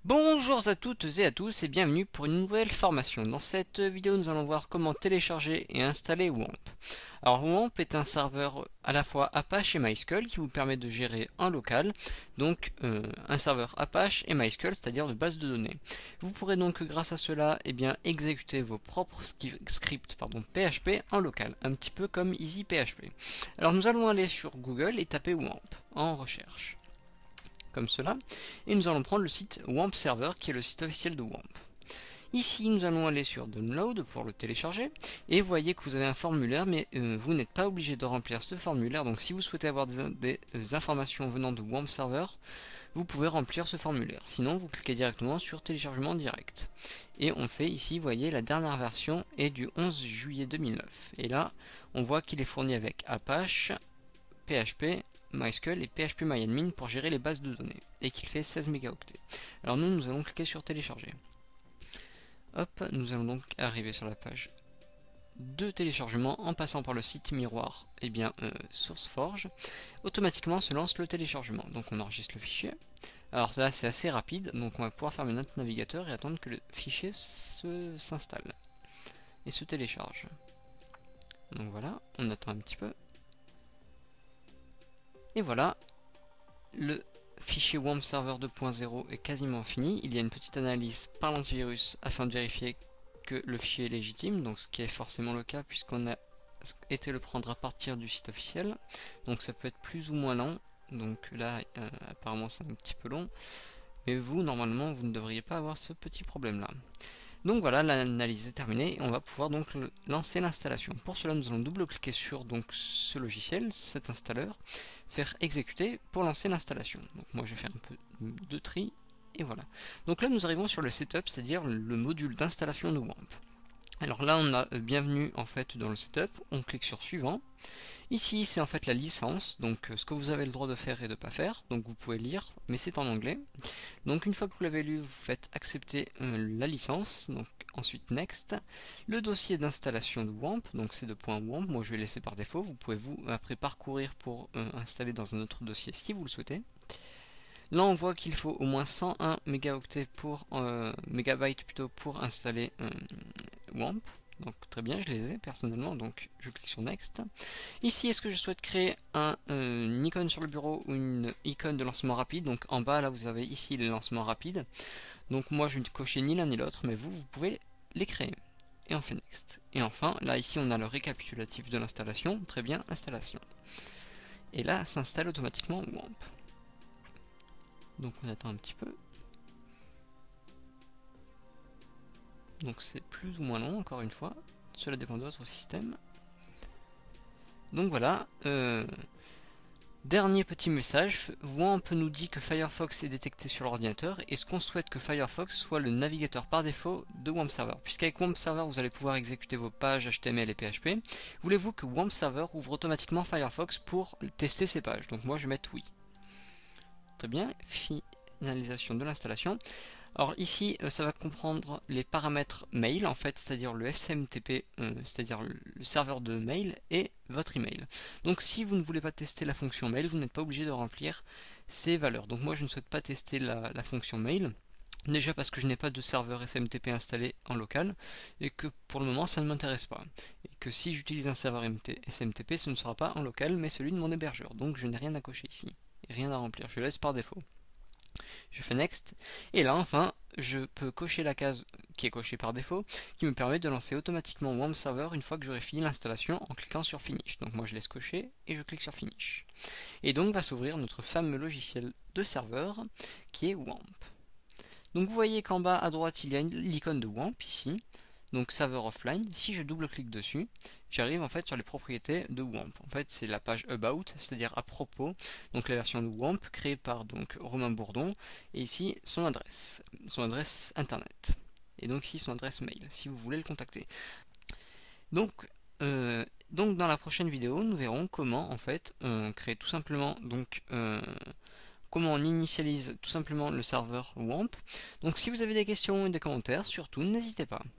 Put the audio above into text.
Bonjour à toutes et à tous et bienvenue pour une nouvelle formation. Dans cette vidéo, nous allons voir comment télécharger et installer WAMP. Alors WAMP est un serveur à la fois Apache et MySQL qui vous permet de gérer en local, donc un serveur Apache et MySQL, c'est-à-dire de base de données. Vous pourrez donc grâce à cela exécuter vos propres scripts PHP en local, un petit peu comme EasyPHP. Alors nous allons aller sur Google et taper WAMP en recherche comme cela, et nous allons prendre le site WAMP Server qui est le site officiel de WAMP. Ici, nous allons aller sur Download pour le télécharger, et vous voyez que vous avez un formulaire, mais vous n'êtes pas obligé de remplir ce formulaire, donc si vous souhaitez avoir des informations venant de WAMP Server, vous pouvez remplir ce formulaire. Sinon, vous cliquez directement sur Téléchargement direct. Et on fait ici, vous voyez, la dernière version est du 11 juillet 2009. Et là, on voit qu'il est fourni avec Apache, PHP, MySQL et PHP-MyAdmin pour gérer les bases de données et qu'il fait 16 mégaoctets. Alors nous allons cliquer sur télécharger. Hop, nous allons donc arriver sur la page de téléchargement en passant par le site miroir, SourceForge. Automatiquement se lance le téléchargement. Donc on enregistre le fichier. Alors là c'est assez rapide, donc on va pouvoir fermer notre navigateur et attendre que le fichier s'installe et se télécharge. Donc voilà, on attend un petit peu. Et voilà, le fichier WAMP Server 2.0 est quasiment fini. Il y a une petite analyse par l'antivirus afin de vérifier que le fichier est légitime, donc ce qui est forcément le cas puisqu'on a été le prendre à partir du site officiel. Donc ça peut être plus ou moins lent, donc là apparemment c'est un petit peu long, mais vous normalement vous ne devriez pas avoir ce petit problème là. Donc voilà, l'analyse est terminée et on va pouvoir donc lancer l'installation. Pour cela, nous allons double-cliquer sur ce logiciel, cet installeur, faire exécuter pour lancer l'installation. Donc moi je vais faire un peu de tri et voilà. Donc là nous arrivons sur le setup, c'est-à-dire le module d'installation de WAMP. Alors là on a bienvenue en fait dans le setup, on clique sur suivant. Ici c'est en fait la licence, donc ce que vous avez le droit de faire et de ne pas faire, donc vous pouvez lire, mais c'est en anglais. Donc une fois que vous l'avez lu, vous faites accepter la licence, donc ensuite next. Le dossier d'installation de WAMP, donc c'est de .wamp, moi je vais laisser par défaut, vous pouvez vous après parcourir pour installer dans un autre dossier si vous le souhaitez. Là on voit qu'il faut au moins 101 mégaoctets mégabytes pour installer WAMP. Donc très bien, je les ai personnellement, donc je clique sur Next. Ici, est-ce que je souhaite créer une icône sur le bureau ou une icône de lancement rapide? Donc en bas, là, vous avez ici les lancements rapides. Donc moi, je ne coche ni l'un ni l'autre, mais vous pouvez les créer. Et on fait Next. Et enfin, là, ici, on a le récapitulatif de l'installation. Très bien, installation. Et là, s'installe automatiquement WAMP. Donc on attend un petit peu. Donc c'est plus ou moins long, encore une fois. Cela dépend de votre système. Donc voilà. Dernier petit message. WAMP nous dit que Firefox est détecté sur l'ordinateur. Est-ce qu'on souhaite que Firefox soit le navigateur par défaut de WAMP Server? Puisqu'avec WAMP Server, vous allez pouvoir exécuter vos pages HTML et PHP. Voulez-vous que WAMP Server ouvre automatiquement Firefox pour tester ces pages? Donc moi je vais mettre oui. Très bien. Finalisation de l'installation. Alors ici, ça va comprendre les paramètres mail, en fait, c'est-à-dire le SMTP, c'est-à-dire le serveur de mail et votre email. Donc si vous ne voulez pas tester la fonction mail, vous n'êtes pas obligé de remplir ces valeurs. Donc moi je ne souhaite pas tester la fonction mail, déjà parce que je n'ai pas de serveur SMTP installé en local, et que pour le moment ça ne m'intéresse pas. Et que si j'utilise un serveur SMTP, ce ne sera pas en local, mais celui de mon hébergeur. Donc je n'ai rien à cocher ici, et rien à remplir, je laisse par défaut. Je fais Next, et là enfin je peux cocher la case qui est cochée par défaut, qui me permet de lancer automatiquement WAMP Server une fois que j'aurai fini l'installation en cliquant sur Finish. Donc moi je laisse cocher et je clique sur Finish. Et donc va s'ouvrir notre fameux logiciel de serveur qui est WAMP. Donc vous voyez qu'en bas à droite il y a l'icône de WAMP ici, donc serveur offline. Si je double-clique dessus, j'arrive en fait sur les propriétés de WAMP. En fait, c'est la page About, c'est-à-dire à propos, donc la version de WAMP créée par donc Romain Bourdon, et ici son adresse internet. Et donc ici son adresse mail, si vous voulez le contacter. Donc dans la prochaine vidéo, nous verrons comment en fait on crée tout simplement comment on initialise tout simplement le serveur WAMP. Donc si vous avez des questions ou des commentaires, surtout n'hésitez pas.